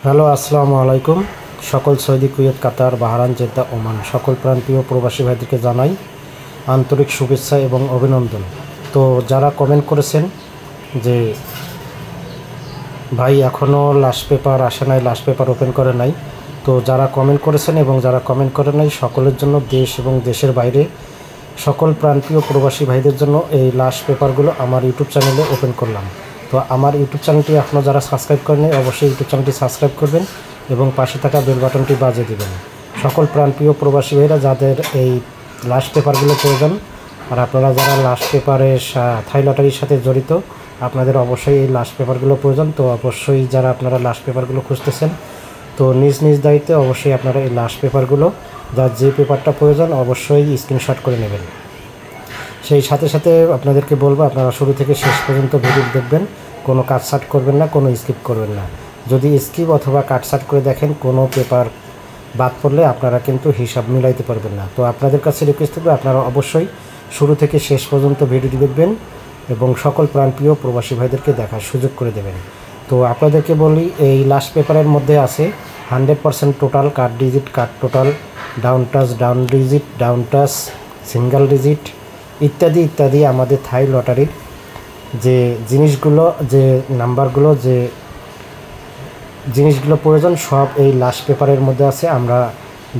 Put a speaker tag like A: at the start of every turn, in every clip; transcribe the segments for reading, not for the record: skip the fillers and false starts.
A: Hello, আসসালামু আলাইকুম। সকল সৌদি, কুয়েত, কাতার, বাহরাইন, জেদ্দা, ওমান সকল প্রাণপ্রিয় প্রবাসী ভাইদেরকে জানাই আন্তরিক শুভেচ্ছা এবং অভিনন্দন। তো যারা কমেন্ট করেছেন যে ভাই এখনও লাস্ট পেপার আসে নাই, লাস্ট পেপার ওপেন করে নাই, তো যারা কমেন্ট করেছেন এবং যারা কমেন্ট করে নাই সকলের জন্য, দেশ এবং দেশের বাইরে সকল প্রাণপ্রিয় প্রবাসী ভাইদের জন্য এই লাস্ট পেপারগুলো আমার ইউটিউব চ্যানেলে ওপেন করলাম। তো আমার ইউটিউব চ্যানেলটি এখনও যারা সাবস্ক্রাইব করেনি অবশ্যই ইউটিউব চ্যানেলটি সাবস্ক্রাইব করবেন এবং পাশে থাকা বেল বাটনটি বাজিয়ে দেবেন। সকল প্রাণপ্রিয় প্রবাসী ভাইরা যাদের এই লাস্ট পেপারগুলো প্রয়োজন, আর আপনারা যারা লাস্ট পেপারের থাই লটারির সাথে জড়িত, আপনাদের অবশ্যই এই লাস্ট পেপারগুলো প্রয়োজন। তো অবশ্যই যারা আপনারা লাস্ট পেপারগুলো খুঁজতেছেন, তো নিজ নিজ দায়িত্বে অবশ্যই আপনারা এই লাস্ট পেপারগুলো, যার যে পেপারটা প্রয়োজন অবশ্যই স্ক্রিনশট করে নেবেন। সেই সাথে সাথে আপনাদেরকে বলবো, আপনারা শুরু থেকে শেষ পর্যন্ত ভিডিও দেখবেন, কোনো কাটছাট করবেন না, কোনো স্কিপ করবেন না। যদি স্কিপ অথবা কাটছাট করে দেখেন কোনো পেপার বাদ পড়লে আপনারা কিন্তু হিসাব মিলাইতে পারবেন না। তো আপনাদের কাছে রিকোয়েস্ট থাকবে, আপনারা অবশ্যই শুরু থেকে শেষ পর্যন্ত ভিডিওটি দেখবেন এবং সকল প্রাণপ্রিয় প্রবাসী ভাইদেরকে দেখার সুযোগ করে দেবেন। তো আপনাদেরকে বলি, এই লাস্ট পেপারের মধ্যে আছে 100% total, card digit, card total, down touch, down digit, down touch, single digit ইত্যাদি ইত্যাদি আমাদের থাই লটারির যে জিনিসগুলো, যে নাম্বারগুলো, যে জিনিসগুলো প্রয়োজন সব এই লাস্ট পেপারের মধ্যে আছে। আমরা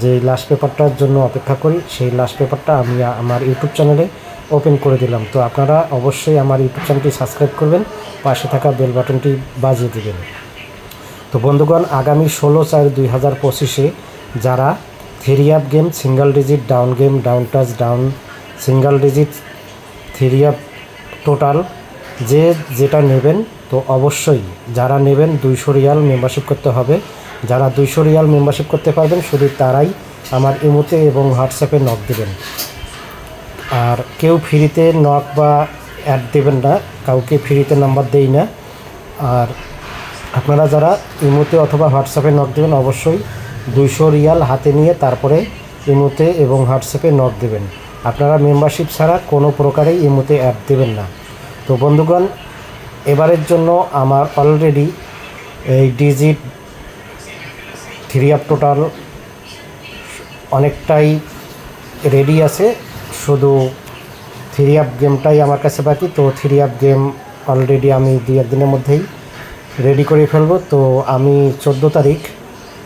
A: যে লাস্ট পেপারটার জন্য অপেক্ষা করি, সেই লাস্ট পেপারটা আমি আমার ইউটিউব চ্যানেলে ওপেন করে দিলাম। তো আপনারা অবশ্যই আমার ইউটিউব চ্যানেলটি সাবস্ক্রাইব করবেন, পাশে থাকা বেল বাটনটি বাজিয়ে দেবেন। তো বন্ধুগণ, আগামী 16/4/2025 যারা three up game, single digit, down game, down touch, down single digit, three up total যেটা নেবেন, তো অবশ্যই যারা নেবেন 200 রিয়াল মেম্বারশিপ করতে হবে। যারা 200 রিয়াল মেম্বারশিপ করতে পারবেন শুধু তারাই আমার ইমোতে এবং হোয়াটসঅ্যাপে নক দেবেন। আর কেউ ফ্রিতে নক বা অ্যাড দেবেন না, কাউকে ফ্রিতে নাম্বার দেই না। আর আপনারা যারা ইমোতে অথবা হোয়াটসঅ্যাপে নক দেবেন অবশ্যই 200 রিয়াল হাতে নিয়ে তারপরে ইমোতে এবং হোয়াটসঅ্যাপে নক দেবেন। আপনারা মেম্বারশিপ ছাড়া কোনো প্রকারেই ইমোতে অ্যাড দেবেন না। তো বন্ধুগণ, এবারের জন্য আমার অলরেডি এই ডিজিট, থ্রি আপ টোটাল অনেকটাই রেডি আছে, শুধু থ্রি আপ গেমটাই আমার কাছে বাকি। তো থ্রি আপ গেম অলরেডি আমি 2-1 দিনের মধ্যেই রেডি করে ফেলবো। তো আমি 14 তারিখ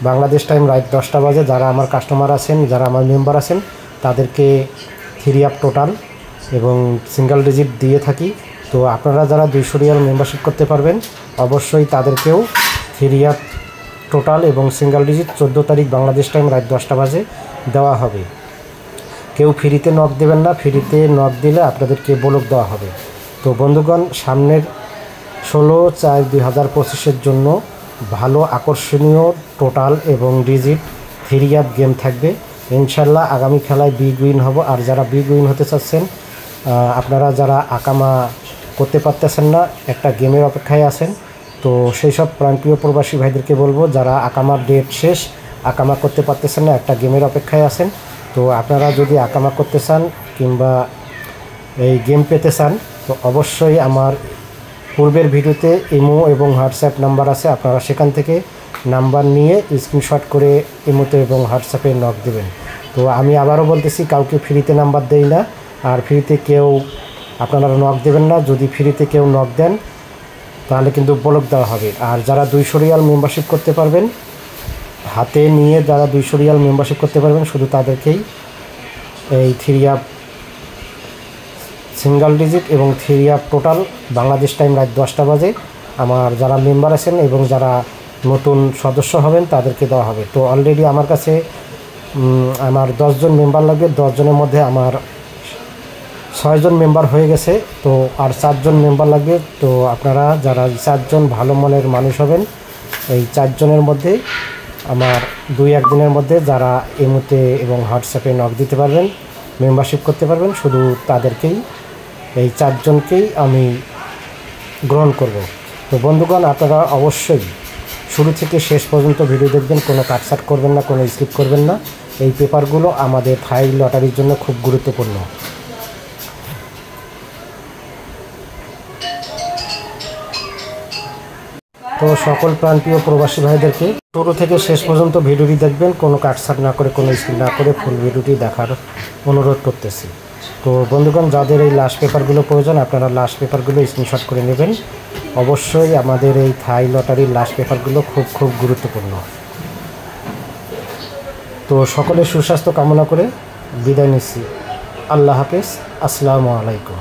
A: বাংলাদেশ টাইম রাত 10টা বাজে যারা আমার কাস্টমার আছেন, যারা আমার মেম্বার আছেন, তাদেরকে থ্রি আপ টোটাল এবং সিঙ্গেল ডিজিট দিয়ে থাকি। তো আপনারা যারা 200 রিয়াল মেম্বারশিপ করতে পারবেন অবশ্যই তাদেরকেও থ্রি আপ টোটাল এবং সিঙ্গেল ডিজিট 14 তারিখ বাংলাদেশ টাইম রাত 10টা বাজে দেওয়া হবে। কেউ ফ্রিতে নক দেবেন না, ফ্রিতে নক দিলে আপনাদেরকে ব্লক দেওয়া হবে। তো বন্ধুগণ, সামনের 16/4/2025 জন্য ভালো আকর্ষণীয় টোটাল এবং ডিজিট থ্রি আপ গেম থাকবে ইনশাল্লাহ। আগামী খেলায় বিগ উইন হব। আর যারা বিগ উইন হতে চাচ্ছেন, আপনারা যারা আকামা করতে পারতেছেন না, একটা গেমের অপেক্ষায় আছেন, তো সেই সব প্রাণপ্রিয় প্রবাসী ভাইদেরকে বলবো, যারা আকামার ডেট শেষ, আকামা করতে পারতেছেন না, একটা গেমের অপেক্ষায় আছেন, তো আপনারা যদি আকামা করতে চান কিংবা এই গেম পেতে চান, তো অবশ্যই আমার পূর্বের ভিডিওতে ইমো এবং হোয়াটসঅ্যাপ নাম্বার আছে, আপনারা সেখান থেকে নাম্বার নিয়ে স্ক্রিনশট করে ইমোতে এবং হোয়াটসঅ্যাপে নক দেবেন। তো আমি আবারও বলতেছি, কাউকে ফ্রিতে নাম্বার দেই না, আর ফ্রিতে কেউ আপনারা নক দেবেন না। যদি ফ্রিতে কেউ নক দেন তাহলে কিন্তু ব্লক দেওয়া হবে। আর যারা 200 রিয়াল মেম্বারশিপ করতে পারবেন হাতে নিয়ে, যারা 200 রিয়াল মেম্বারশিপ করতে পারবেন শুধু তাদেরকেই এই থ্রি আপ সিঙ্গেল ডিজিট এবং three up total Bangladesh time রাত 10টা বাজে আমার যারা মেম্বার আছেন এবং যারা নতুন সদস্য হবেন তাদেরকে দেওয়া হবে। তো অলরেডি আমার কাছে আমার 10 জন মেম্বার লাগবে, 10 জনের মধ্যে আমার 6 জন মেম্বার হয়ে গেছে, তো আর 4 জন মেম্বার লাগবে। তো আপনারা যারা 4 জন ভালো মনের মানুষ হবেন, এই 4 জনের মধ্যে আমার 2-1 দিনের মধ্যে যারা ইমোতে এবং হোয়াটসঅ্যাপে নক দিতে পারবেন, মেম্বারশিপ করতে পারবেন, শুধু তাদেরকেই, এই 4 জনকেই আমি গ্রহণ করব। তো বন্ধুগণ, আপনারা অবশ্যই শুরু থেকে শেষ পর্যন্ত ভিডিও দেখবেন, কোনো কাটছাট করবেন না, কোনো স্কিপ করবেন না। এই পেপারগুলো আমাদের থাই লটারির জন্য খুব গুরুত্বপূর্ণ। তো সকল প্রাণপ্রিয় প্রবাসী ভাইদেরকে শুরু থেকে শেষ পর্যন্ত ভিডিওটি দেখবেন, কোনো কাটছাট না করে, কোনো স্কিপ না করে ফুল ভিডিওটি দেখার অনুরোধ করতেছি। তো বন্ধুগণ, যাদের এই লাশ পেপারগুলো প্রয়োজন আপনারা লাশ পেপারগুলো স্ক্রিনশট করে নেবেন। অবশ্যই আমাদের এই থাই লটারির লাশ পেপারগুলো খুব গুরুত্বপূর্ণ। তো সকলের সুস্বাস্থ্য কামনা করে বিদায় নিচ্ছি। আল্লাহ হাফেজ, আসসালামু আলাইকুম।